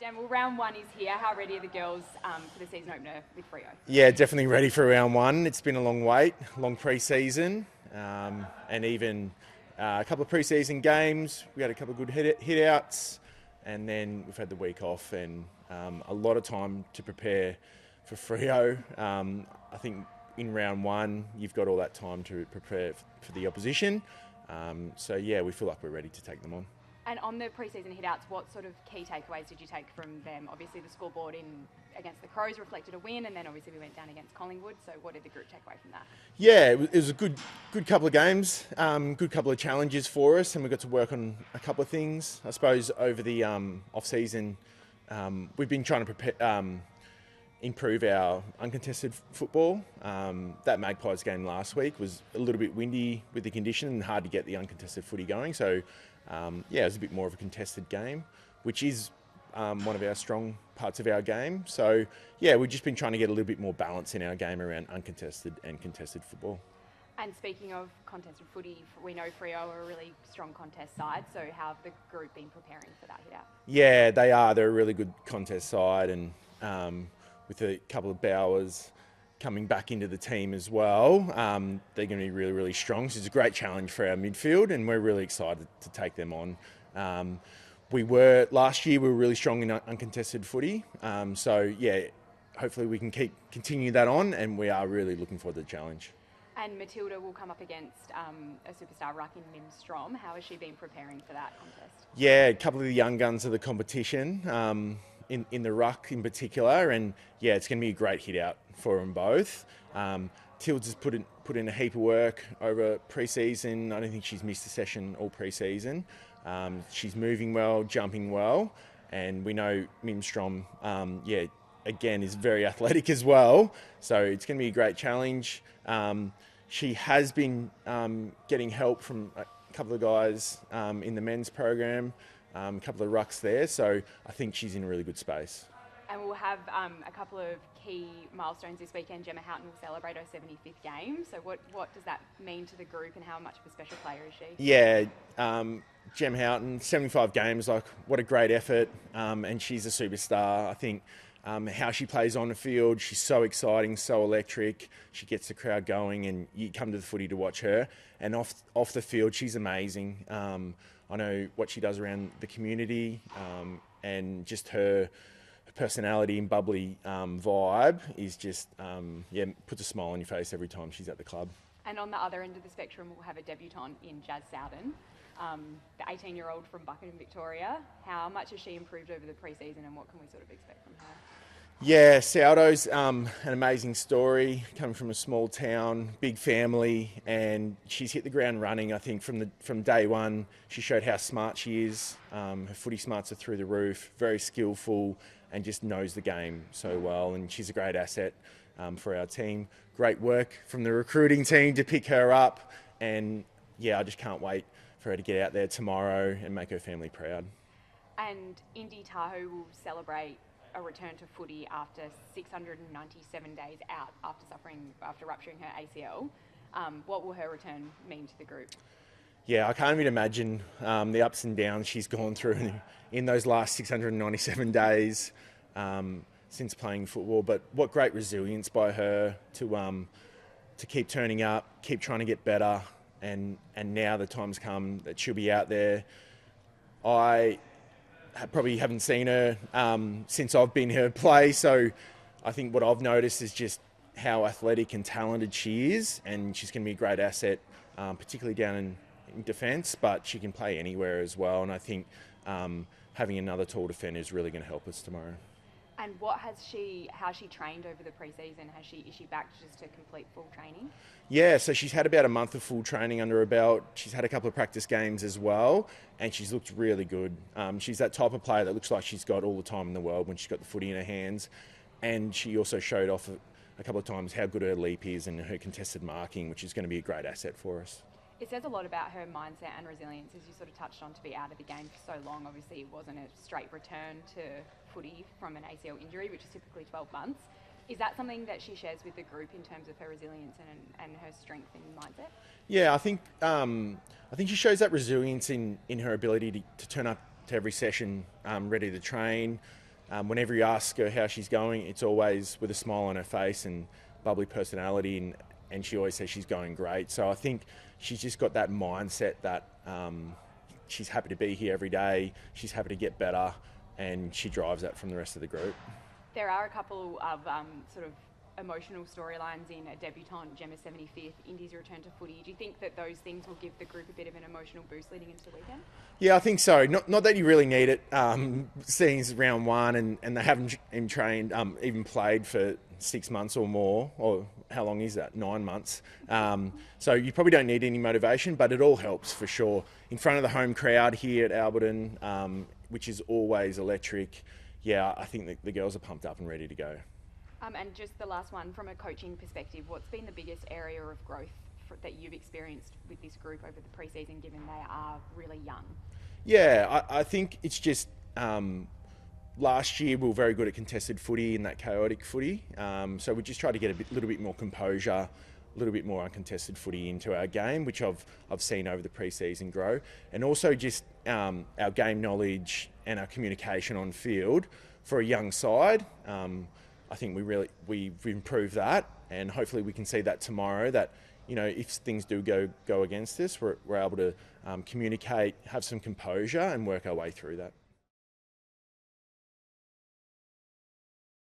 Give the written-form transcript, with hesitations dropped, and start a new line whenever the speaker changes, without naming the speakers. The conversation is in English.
Dan, well, round one is here. How ready are the girls for the season opener with Freo?
Yeah, definitely ready for round one. It's been a long wait, long pre-season, and even a couple of pre-season games. We had a couple of good hit-outs, and then we've had the week off and a lot of time to prepare for Freo. I think in round one, you've got all that time to prepare for the opposition. So yeah, we feel like we're ready to take them on.
And on the pre-season hit-outs, what sort of key takeaways did you take from them? Obviously, the scoreboard against the Crows reflected a win, and then obviously we went down against Collingwood. So what did the group take away from that?
Yeah, it was a good couple of games, good couple of challenges for us, and we got to work on a couple of things. I suppose over the off-season, we've been trying to improve our uncontested football. That Magpies game last week was a little bit windy with the condition and hard to get the uncontested footy going. So, it was a bit more of a contested game, which is one of our strong parts of our game. So, yeah, we've just been trying to get a little bit more balance in our game around uncontested and contested football.
And speaking of contested footy, we know Freo are a really strong contest side, so how have the group been preparing for that hit-out?
Yeah, they are. They're a really good contest side, and with a couple of Bowers coming back into the team as well, they're going to be really, really strong. So it's a great challenge for our midfield, and we're really excited to take them on. Last year we were really strong in uncontested footy. So yeah, hopefully we can continue that on, and we are really looking forward to the challenge.
And Matilda will come up against a superstar ruck in Mim Strom. How has she been preparing for that contest?
Yeah, a couple of the young guns of the competition. In the ruck in particular, and yeah, it's going to be a great hit out for them both. Tilds has put in a heap of work over pre-season. I don't think she's missed a session all pre-season. She's moving well, jumping well, and we know Mim Strom, again, is very athletic as well. So it's going to be a great challenge. She has been getting help from a couple of guys in the men's program. A couple of rucks there, so I think she's in a really good space.
And we'll have a couple of key milestones this weekend. Gemma Houghton will celebrate her 75th game. So what does that mean to the group, and how much of a special player is she?
Yeah, Gemma Houghton, 75 games, like what a great effort, and she's a superstar. I think how she plays on the field, she's so exciting, so electric. She gets the crowd going, and you come to the footy to watch her. And off the field, she's amazing. I know what she does around the community, and just her personality and bubbly vibe is just, puts a smile on your face every time she's at the club.
And on the other end of the spectrum, we'll have a debutant in Jazz Sowden, the 18-year-old from Buckingham, Victoria. How much has she improved over the pre-season, and what can we sort of expect from her?
Yeah, Sourdo's an amazing story, coming from a small town, big family, and she's hit the ground running. I think from day one, she showed how smart she is. Her footy smarts are through the roof, very skillful, and just knows the game so well. And she's a great asset for our team. Great work from the recruiting team to pick her up, and yeah, I just can't wait for her to get out there tomorrow and make her family proud.
And Indy Tahoe will celebrate a return to footy after 697 days out after rupturing her ACL. What will her return mean to the group?
Yeah, I can't even imagine the ups and downs she's gone through in those last 697 days since playing football. But what great resilience by her to keep turning up, keep trying to get better, and now the time's come that she'll be out there. I probably haven't seen her since I've been her play, so I think what I've noticed is just how athletic and talented she is, and she's going to be a great asset, particularly down in defence, but she can play anywhere as well, and I think having another tall defender is really going to help us tomorrow.
And how's she trained over the pre-season? Is she back just to complete full training?
Yeah, so she's had about a month of full training under her belt. She's had a couple of practice games as well, and she's looked really good. She's that type of player that looks like she's got all the time in the world when she's got the footy in her hands. And she also showed off a couple of times how good her leap is and her contested marking, which is going to be a great asset for us.
It says a lot about her mindset and resilience, as you sort of touched on, to be out of the game for so long. Obviously, it wasn't a straight return to footy from an ACL injury, which is typically 12 months. Is that something that she shares with the group in terms of her resilience and her strength and mindset?
Yeah, I think she shows that resilience in her ability to turn up to every session ready to train, whenever you ask her how she's going, it's always with a smile on her face and bubbly personality, and she always says she's going great. So I think she's just got that mindset that she's happy to be here every day, she's happy to get better, and she drives that from the rest of the group.
There are a couple of sort of emotional storylines in a debutante Gemma's 75th, Indy's return to footy. Do you think that those things will give the group a bit of an emotional boost leading into the weekend?
Yeah, I think so. Not that you really need it, seeing it's round one and they haven't even trained, even played for 6 months or more, or how long is that? 9 months. So you probably don't need any motivation, but it all helps for sure. In front of the home crowd here at Alberton, which is always electric, yeah, I think the girls are pumped up and ready to go.
And just the last one, from a coaching perspective, what's been the biggest area of growth that you've experienced with this group over the pre-season, given they are really young?
Yeah, I think it's just last year we were very good at contested footy and that chaotic footy. So we just tried to get a little bit more composure, a little bit more uncontested footy into our game, which I've seen over the pre-season grow. And also just our game knowledge and our communication on field for a young side. I think we've improved that, and hopefully we can see that tomorrow, that, you know, if things do go against us, we're able to communicate, have some composure and work our way through that.